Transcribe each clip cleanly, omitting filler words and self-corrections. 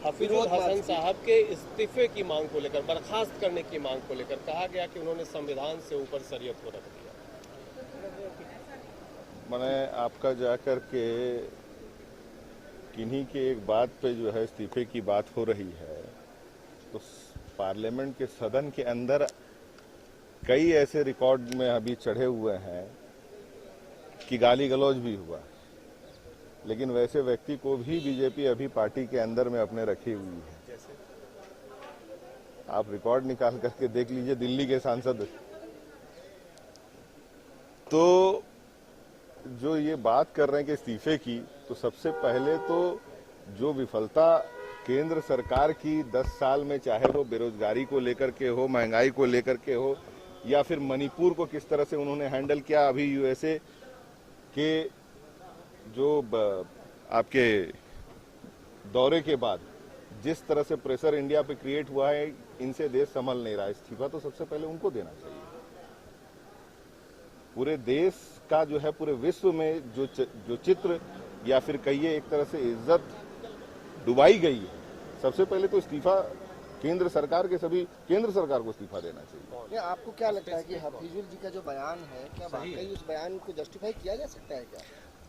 हफीजुल हसन साहब के इस्तीफे की मांग को लेकर, बर्खास्त करने की मांग को लेकर कहा गया कि उन्होंने संविधान से ऊपर शरीयत को रख दिया। मैंने आपका जाकर के किन्हीं के एक बात पे जो है इस्तीफे की बात हो रही है, तो पार्लियामेंट के सदन के अंदर कई ऐसे रिकॉर्ड में अभी चढ़े हुए हैं कि गाली गलौज भी हुआ, लेकिन वैसे व्यक्ति को भी बीजेपी अभी पार्टी के अंदर में अपने रखी हुई है। आप रिकॉर्ड निकाल करके देख लीजिए, दिल्ली के सांसद। तो जो ये बात कर रहे हैं कि इस्तीफे की, तो सबसे पहले तो जो विफलता केंद्र सरकार की 10 साल में, चाहे वो बेरोजगारी को लेकर के हो, महंगाई को लेकर के हो, या फिर मणिपुर को किस तरह से उन्होंने हैंडल किया, अभी यूएसए के जो आपके दौरे के बाद जिस तरह से प्रेशर इंडिया पे क्रिएट हुआ है, इनसे देश संभल नहीं रहा। इस्तीफा तो सबसे पहले उनको देना चाहिए। पूरे देश का जो है, पूरे विश्व में जो चित्र या फिर कहिए एक तरह से इज्जत डुबाई गई है, सबसे पहले तो इस्तीफा केंद्र सरकार के, सभी केंद्र सरकार को इस्तीफा देना चाहिए। आपको क्या लगता है कि हफीजुल जी का जो बयान है, क्या वाकई उस बयान को जस्टिफाई किया जा सकता है क्या?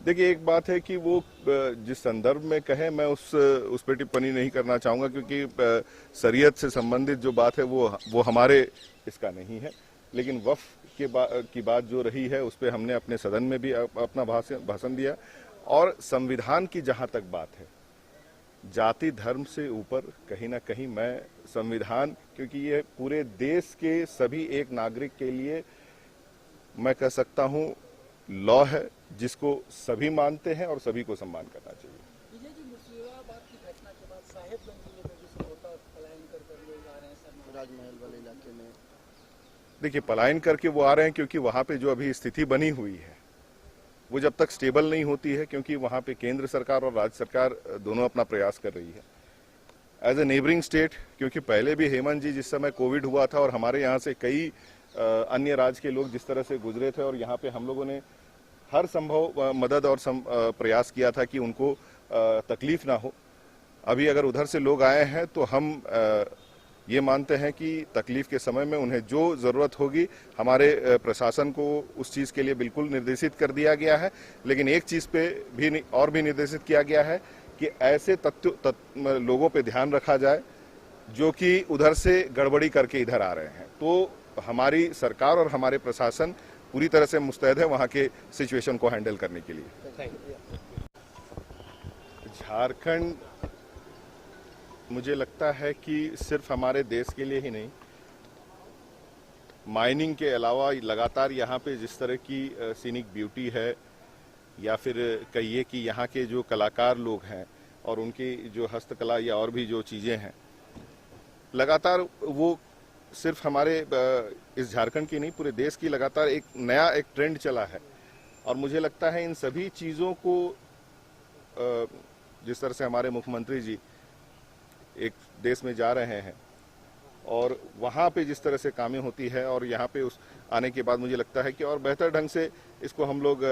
देखिए, एक बात है कि वो जिस संदर्भ में कहे, मैं उस पर टिप्पणी नहीं करना चाहूंगा, क्योंकि शरीयत से संबंधित जो बात है वो हमारे इसका नहीं है। लेकिन वक्फ की बात जो रही है, उस पर हमने अपने सदन में भी अपना भाषण दिया। और संविधान की जहां तक बात है, जाति धर्म से ऊपर कहीं ना कहीं मैं संविधान, क्योंकि ये पूरे देश के सभी एक नागरिक के लिए मैं कह सकता हूं लॉ है, जिसको सभी मानते हैं और सभी को सम्मान करना चाहिए। विजय जी, मुर्शिदाबाद की घटना के बाद साहेबगंज जिले में जो होता पलायन कर लोग आ रहे हैं सर, राजमहल वाले इलाके में। देखिए, पलायन करके वो आ रहे हैं क्योंकि वहां पे जो अभी स्थिति बनी हुई है, वो जब तक स्टेबल नहीं होती है, क्योंकि वहां पे केंद्र सरकार और राज्य सरकार दोनों अपना प्रयास कर रही है एज ए नेबरिंग स्टेट। क्योंकि पहले भी हेमंत जी, जिस समय कोविड हुआ था और हमारे यहाँ से कई अन्य राज्य के लोग जिस तरह से गुजरे थे, और यहाँ पे हम लोगों ने हर संभव मदद और प्रयास किया था कि उनको तकलीफ ना हो। अभी अगर उधर से लोग आए हैं तो हम ये मानते हैं कि तकलीफ के समय में उन्हें जो जरूरत होगी, हमारे प्रशासन को उस चीज के लिए बिल्कुल निर्देशित कर दिया गया है। लेकिन एक चीज पे भी और भी निर्देशित किया गया है कि ऐसे लोगों पे ध्यान रखा जाए जो कि उधर से गड़बड़ी करके इधर आ रहे हैं। तो हमारी सरकार और हमारे प्रशासन पूरी तरह से मुस्तैद है वहां के सिचुएशन को हैंडल करने के लिए। झारखंड, मुझे लगता है कि सिर्फ हमारे देश के लिए ही नहीं, माइनिंग के अलावा लगातार यहाँ पे जिस तरह की सीनिक ब्यूटी है, या फिर कहिए कि यहाँ के जो कलाकार लोग हैं और उनकी जो हस्तकला या और भी जो चीज़ें हैं, लगातार वो सिर्फ हमारे इस झारखंड की नहीं, पूरे देश की लगातार एक नया ट्रेंड चला है। और मुझे लगता है इन सभी चीज़ों को जिस तरह से हमारे मुख्यमंत्री जी एक देश में जा रहे हैं और वहाँ पे जिस तरह से कामें होती है, और यहाँ पे उस आने के बाद मुझे लगता है कि और बेहतर ढंग से इसको हम लोग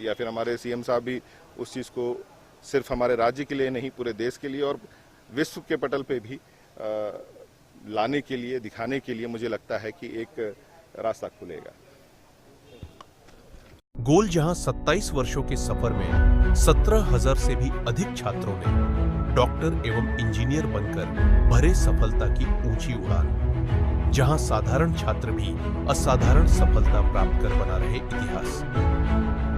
या फिर हमारे सीएम साहब भी उस चीज़ को सिर्फ हमारे राज्य के लिए नहीं, पूरे देश के लिए और विश्व के पटल पे भी लाने के लिए, दिखाने के लिए मुझे लगता है कि एक रास्ता खुलेगा। गोल जहां 27 वर्षों के सफर में 17,000 से भी अधिक छात्रों ने डॉक्टर एवं इंजीनियर बनकर भरे सफलता की ऊंची उड़ान, जहां साधारण छात्र भी असाधारण सफलता प्राप्त कर बना रहे इतिहास।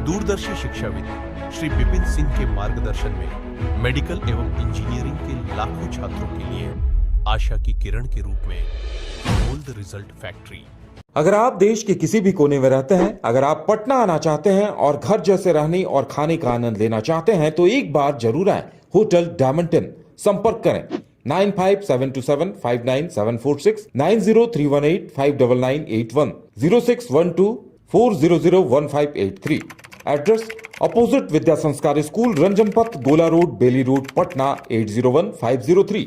दूरदर्शी शिक्षाविद श्री विपिन सिंह के मार्गदर्शन में मेडिकल एवं इंजीनियरिंग के लाखों छात्रों के लिए आशा की किरण के रूप में गोल्ड रिजल्ट फैक्ट्री। अगर आप देश के किसी भी कोने में रहते हैं, अगर आप पटना आना चाहते हैं और घर जैसे रहने और खाने का आनंद लेना चाहते हैं, तो एक बार जरूर आए होटल डायमंटन। संपर्क करें 9572759746, 9031859981, 0612400153। एड्रेस अपोजिट विद्या संस्कार स्कूल, रंजनपथ, गोला रोड, बेली रोड, पटना 801503।